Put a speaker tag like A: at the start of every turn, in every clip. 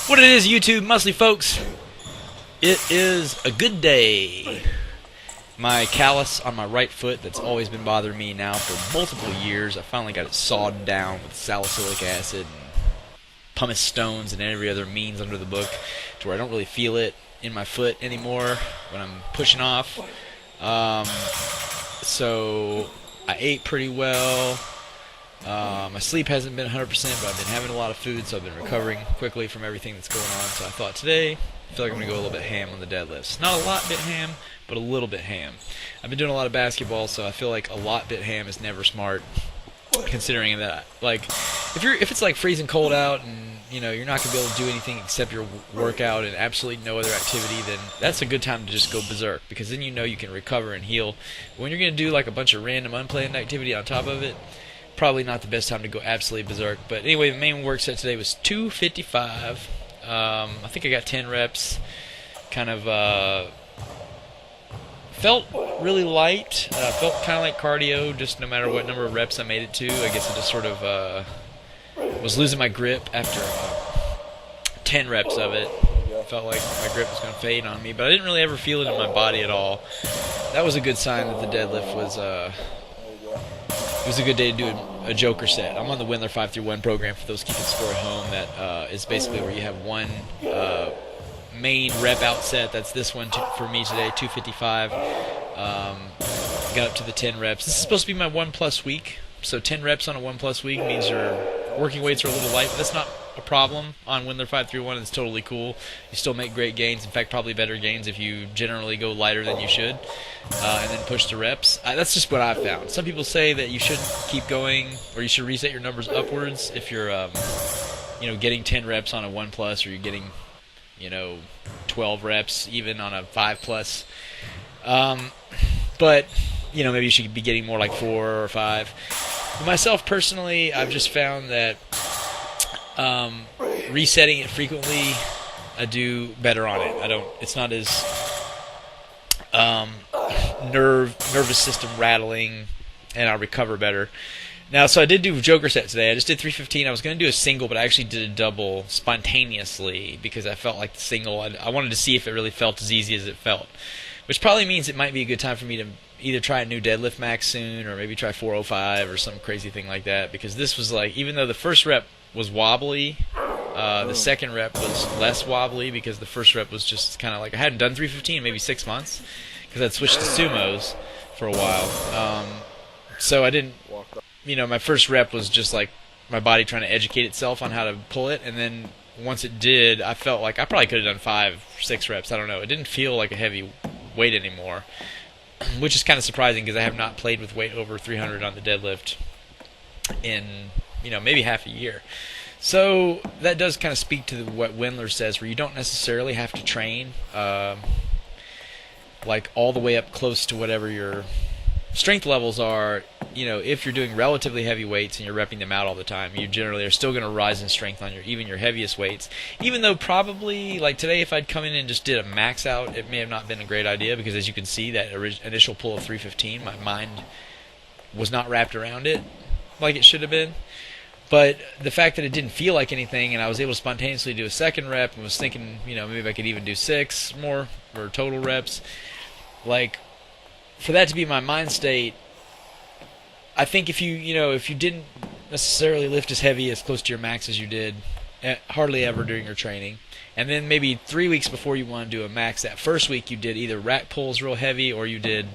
A: What it is, YouTube muscly folks, it is a good day. My callus on my right foot that's always been bothering me now for multiple years, I finally got it sawed down with salicylic acid and pumice stones and every other means under the book to where I don't really feel it in my foot anymore when I'm pushing off. So I ate pretty well. My sleep hasn't been 100%, but I've been having a lot of food, so I've been recovering quickly from everything that's going on. So I thought today, I feel like I'm going to go a little bit ham on the deadlifts. Not a lot bit ham, but a little bit ham. I've been doing a lot of basketball, so I feel like a lot bit ham is never smart, considering that, like, if it's like freezing cold out and you're not going to be able to do anything except your workout and absolutely no other activity, then that's a good time to just go berserk, because then you can recover and heal. When you're going to do like a bunch of random unplanned activity on top of it, probably not the best time to go absolutely berserk. But anyway, the main work set today was 255. I think I got 10 reps. Kind of felt really light. Felt kind of like cardio, just no matter what number of reps I made it to. I guess I just sort of was losing my grip after 10 reps of it. Felt like my grip was going to fade on me, but I didn't really ever feel it in my body at all. That was a good sign that the deadlift was it was a good day to do a joker set. I'm on the Wendler 5-3-1 program for those keeping score at home. That is basically where you have one main rep out set. That's this one for me today, 255. Got up to the 10 reps. This is supposed to be my 1+ week. So 10 reps on a 1+ week means your working weights are a little light, but that's not a problem on Wendler 5-3-1. It's totally cool. You still make great gains. In fact, probably better gains if you generally go lighter than you should, and then push the reps. That's just what I've found. Some people say that you shouldn't keep going, or you should reset your numbers upwards if you're, getting 10 reps on a 1+, or you're getting, 12 reps even on a 5+. But maybe you should be getting more like 4 or 5. For myself personally, I've just found that resetting it frequently, I do better on it. It's not as nervous system rattling, and I recover better. Now, so I did do a joker set today. I just did 315. I was going to do a single, but I actually did a double spontaneously because I felt like the single, I wanted to see if it really felt as easy as it felt, which probably means it might be a good time for me to either try a new deadlift max soon, or maybe try 405 or some crazy thing like that, because this was like, even though the first rep was wobbly, the second rep was less wobbly, because the first rep was just kind of like, I hadn't done 315 in maybe 6 months, because I'd switched to sumos for a while. So I didn't, my first rep was just like my body trying to educate itself on how to pull it, and then once it did, I felt like I probably could have done 5 or 6 reps. I don't know. It didn't feel like a heavy weight anymore, which is kind of surprising because I have not played with weight over 300 on the deadlift in, maybe half a year. So that does kind of speak to what Wendler says, where you don't necessarily have to train like all the way up close to whatever your strength levels are. If you're doing relatively heavy weights and you're repping them out all the time, you generally are still going to rise in strength on even your heaviest weights. Even though probably, like today, if I'd come in and just did a max out, it may have not been a great idea, because as you can see, that initial pull of 315, my mind was not wrapped around it like it should have been. But the fact that it didn't feel like anything, and I was able to spontaneously do a second rep, and was thinking, maybe I could even do 6 more or total reps, like, for that to be my mind state, I think if you didn't necessarily lift as heavy as close to your max as you did hardly ever during your training, and then maybe 3 weeks before you want to do a max, that first week you did either rack pulls real heavy, or you did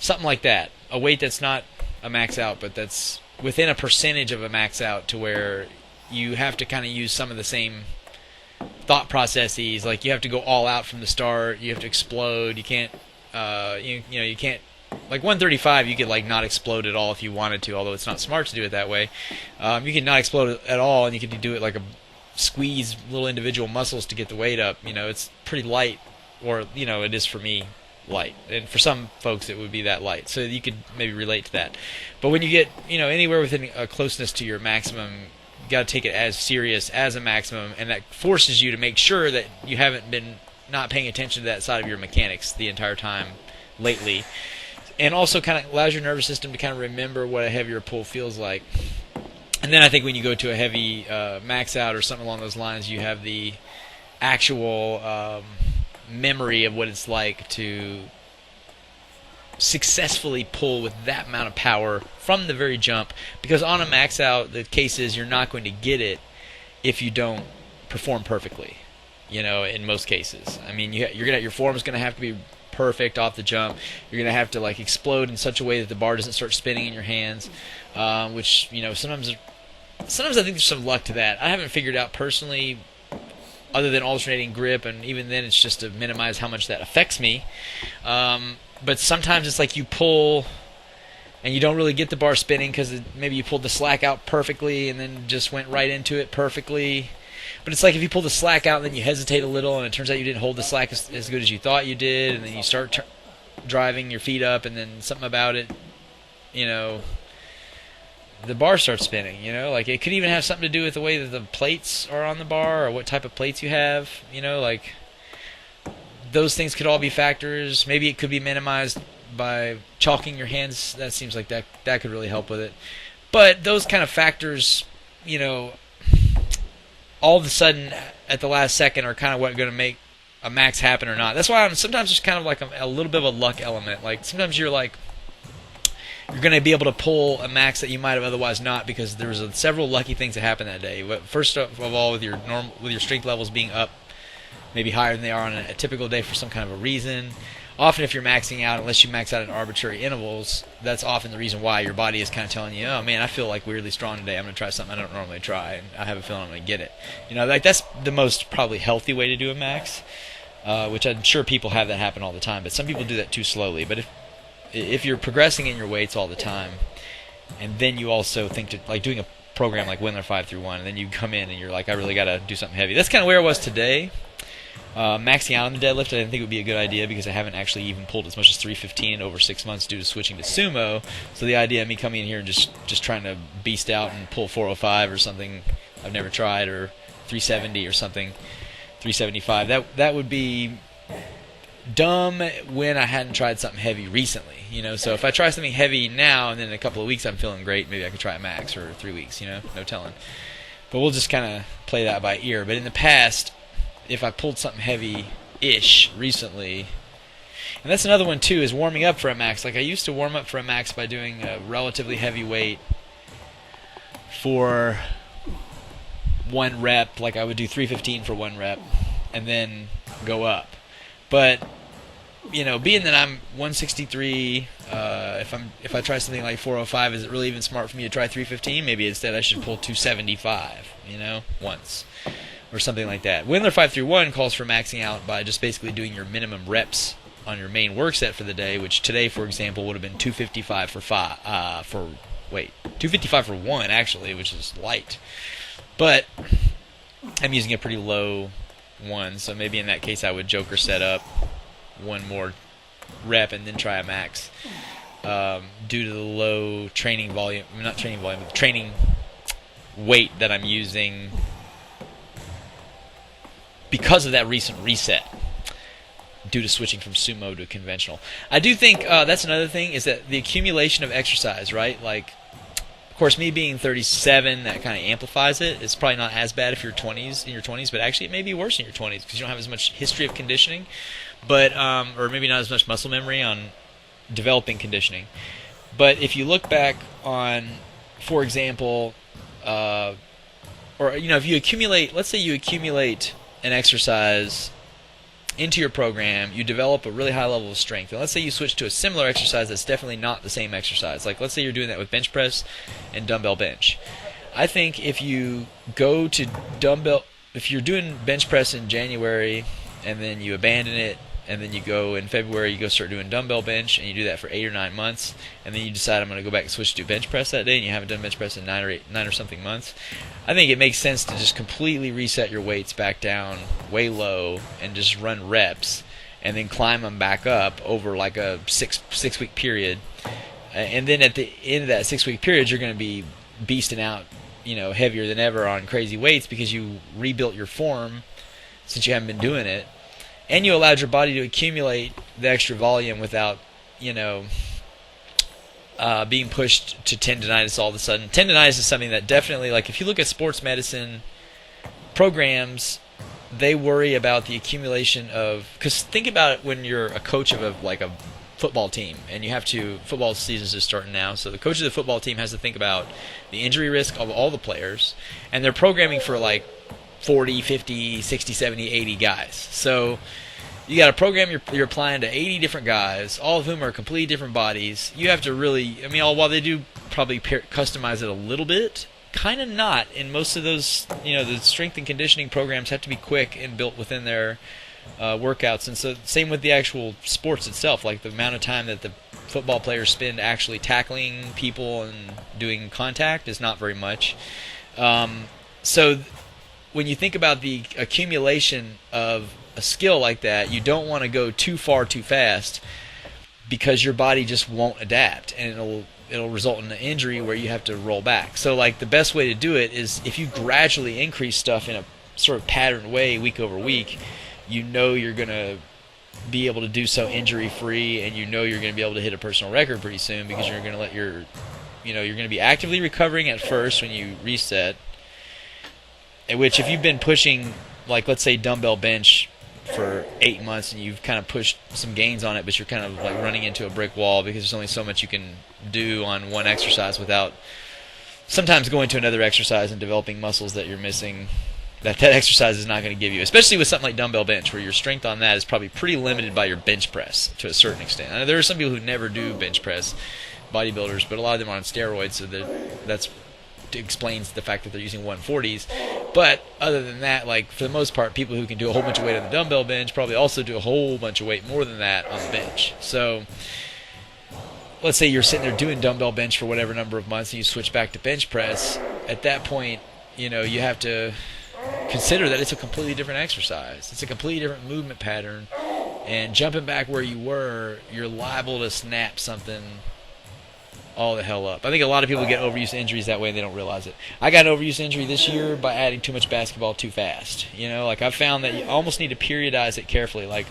A: something like that, a weight that's not a max out, but that's within a percentage of a max out, to where you have to kind of use some of the same thought processes. Like, you have to go all out from the start, you have to explode, you can't you can't, like 135 you could like not explode at all if you wanted to, although it's not smart to do it that way. You could not explode at all, and you could do it like a squeeze little individual muscles to get the weight up. It's pretty light, or it is for me light, and for some folks it would be that light, so you could maybe relate to that. But when you get anywhere within a closeness to your maximum, you got to take it as serious as a maximum, and that forces you to make sure that you haven't been not paying attention to that side of your mechanics the entire time lately, and also kind of allows your nervous system to kind of remember what a heavier pull feels like. And then I think when you go to a heavy max out or something along those lines, you have the actual memory of what it's like to successfully pull with that amount of power from the very jump. Because on a max out, the case is you're not going to get it if you don't perform perfectly. In most cases. I mean, your form is going to have to be perfect off the jump. You're going to have to like explode in such a way that the bar doesn't start spinning in your hands, which sometimes I think there's some luck to that. I haven't figured out personally, other than alternating grip, and even then it's just to minimize how much that affects me. But sometimes it's like you pull and you don't really get the bar spinning because maybe you pulled the slack out perfectly and then just went right into it perfectly. But it's like if you pull the slack out and then you hesitate a little and it turns out you didn't hold the slack as good as you thought you did, and then you start driving your feet up and then something about it, the bar starts spinning, Like it could even have something to do with the way that the plates are on the bar or what type of plates you have, like those things could all be factors. Maybe it could be minimized by chalking your hands. That seems like that could really help with it. But those kind of factors, all of a sudden at the last second are kind of what are going to make a max happen or not. That's why I'm sometimes just kind of like a little bit of a luck element. Like sometimes you're going to be able to pull a max that you might have otherwise not, because there was several lucky things that happened that day. First of all, with your strength levels being up maybe higher than they are on a typical day for some kind of a reason. Often if you're maxing out, unless you max out at arbitrary intervals, that's often the reason why your body is kind of telling you, oh man, I feel like weirdly strong today, I'm going to try something I don't normally try, and I have a feeling I'm going to get it. Like that's the most probably healthy way to do a max, which I'm sure people have that happen all the time, but some people do that too slowly. But if you're progressing in your weights all the time, and then you also think to, like doing a program like Windler 5-1, and then you come in and you're like, I really got to do something heavy. That's kind of where I was today. Maxing out on the deadlift, I didn't think it would be a good idea because I haven't actually even pulled as much as 315 in over 6 months due to switching to sumo. So the idea of me coming in here and just trying to beast out and pull 405 or something I've never tried, or 370 or something, 375, that would be dumb when I hadn't tried something heavy recently. So if I try something heavy now and then in a couple of weeks I'm feeling great, maybe I could try a max, or 3 weeks, no telling. But we'll just kind of play that by ear. But in the past, if I pulled something heavy-ish recently, and that's another one too, is warming up for a max. Like I used to warm up for a max by doing a relatively heavy weight for 1 rep. Like I would do 315 for 1 rep and then go up. But being that I'm 163, if I try something like 405, is it really even smart for me to try 315? Maybe instead I should pull 275, once, or something like that. Windler 5-1 calls for maxing out by just basically doing your minimum reps on your main work set for the day, which today, for example, would have been 255 for 255 for 1 actually, which is light. But I'm using a pretty low one, so maybe in that case I would joker set up 1 more rep and then try a max. Due to the low training volume, not training volume, but training weight that I'm using because of that recent reset due to switching from sumo to conventional. I do think that's another thing, is that the accumulation of exercise, right? Like, of course, me being 37, that kind of amplifies it. It's probably not as bad if you're in your 20s, but actually it may be worse in your 20s because you don't have as much history of conditioning, but or maybe not as much muscle memory on developing conditioning. But if you look back on, for example, or if you accumulate, let's say you accumulate an exercise into your program, you develop a really high level of strength. And let's say you switch to a similar exercise that's definitely not the same exercise. Like let's say you're doing that with bench press and dumbbell bench. I think if you go to if you're doing bench press in January and then you abandon it, and then you go in February, you go start doing dumbbell bench, and you do that for 8 or 9 months, and then you decide I'm going to go back and switch to bench press that day, and you haven't done bench press in 9 or something months. I think it makes sense to just completely reset your weights back down way low and just run reps, and then climb them back up over like a six week period. And then at the end of that 6-week period, you're going to be beasting out, heavier than ever on crazy weights because you rebuilt your form since you haven't been doing it. And you allowed your body to accumulate the extra volume without, being pushed to tendonitis all of a sudden. Tendonitis is something that definitely, like, if you look at sports medicine programs, they worry about the accumulation of, because think about it when you're a coach of a football team, and football season is just starting now, so the coach of the football team has to think about the injury risk of all the players, and they're programming for like 40, 50, 60, 70, 80 guys. So you got a program you're applying to 80 different guys, all of whom are completely different bodies. You have to really, while they do probably customize it a little bit, kind of not. In most of those, the strength and conditioning programs have to be quick and built within their workouts. And so same with the actual sports itself, like the amount of time that the football players spend actually tackling people and doing contact is not very much. So when you think about the accumulation of a skill like that, you don't want to go too far too fast, because your body just won't adapt, and it'll result in an injury where you have to roll back. So like the best way to do it is if you gradually increase stuff in a sort of patterned way week over week, you're going to be able to do so injury free, and you're going to be able to hit a personal record pretty soon, because you're going to let you're going to be actively recovering at first when you reset, which if you've been pushing, like, let's say dumbbell bench for 8 months and you've kind of pushed some gains on it, but you're kind of like running into a brick wall because there's only so much you can do on one exercise without sometimes going to another exercise and developing muscles that you're missing, that exercise is not going to give you, especially with something like dumbbell bench, where your strength on that is probably pretty limited by your bench press to a certain extent. I know there are some people who never do bench press, bodybuilders, but a lot of them are on steroids, so that's explains the fact that they're using 140s. But other than that, like, for the most part, people who can do a whole bunch of weight on the dumbbell bench probably also do a whole bunch of weight more than that on the bench. So let's say you're sitting there doing dumbbell bench for whatever number of months and you switch back to bench press. At that point, you have to consider that it's a completely different exercise. It's a completely different movement pattern, and jumping back where you were, you're liable to snap something all the hell up. I think a lot of people get overuse injuries that way and they don't realize it. I got an overuse injury this year by adding too much basketball too fast. Like, I've found that you almost need to periodize it carefully. Like,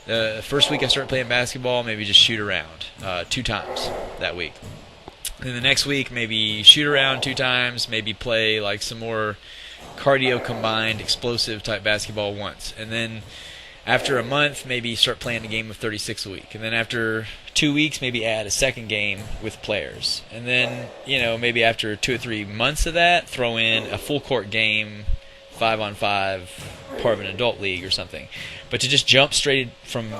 A: the first week I started playing basketball, maybe just shoot around 2 times that week. And the next week, maybe shoot around 2 times, maybe play like some more cardio combined explosive type basketball once. And then after a month, maybe start playing a game of 36 a week. And then after 2 weeks, maybe add a second game with players. And then, maybe after 2 or 3 months of that, throw in a full court game, 5-on-5, part of an adult league or something. But to just jump straight from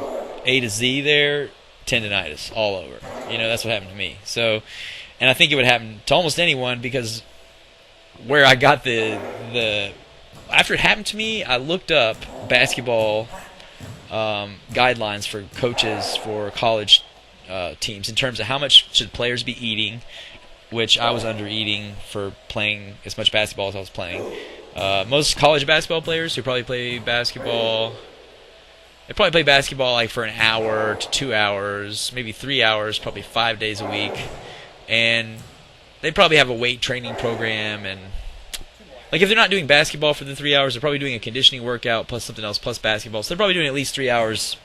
A: A to Z there, tendonitis all over. That's what happened to me. So, and I think it would happen to almost anyone, because where I got after it happened to me, I looked up basketball guidelines for coaches for college teams in terms of how much should players be eating, which I was under eating for playing as much basketball as I was playing. Most college basketball players who probably play basketball, they probably play basketball like for an hour to 2 hours, maybe 3 hours, probably 5 days a week, and they probably have a weight training program. And like, if they're not doing basketball for the 3 hours, they're probably doing a conditioning workout plus something else plus basketball. So they're probably doing at least 3 hours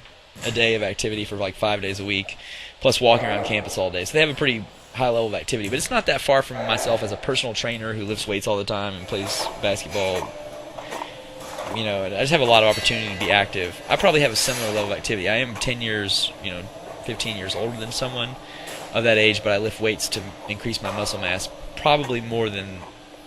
A: a day of activity for like 5 days a week, plus walking around campus all day. So they have a pretty high level of activity. But it's not that far from myself as a personal trainer who lifts weights all the time and plays basketball. And I just have a lot of opportunity to be active. I probably have a similar level of activity. I am 10 years, 15 years older than someone of that age, but I lift weights to increase my muscle mass probably more than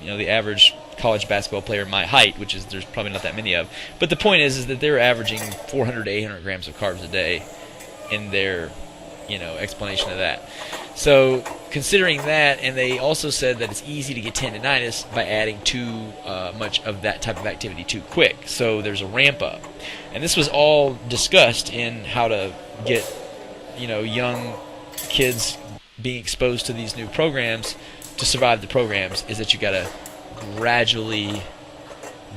A: the average college basketball player my height, which is there's probably not that many of. But the point is that they're averaging 400 to 800 grams of carbs a day in their explanation of that. So considering that, and they also said that it's easy to get tendonitis by adding too much of that type of activity too quick. So there's a ramp up, and this was all discussed in how to get young kids being exposed to these new programs to survive the programs, is that you got to gradually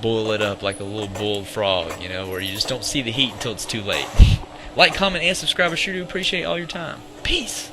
A: boil it up like a little boiled frog, where you just don't see the heat until it's too late. Like, comment, and subscribe. I sure do appreciate all your time. Peace.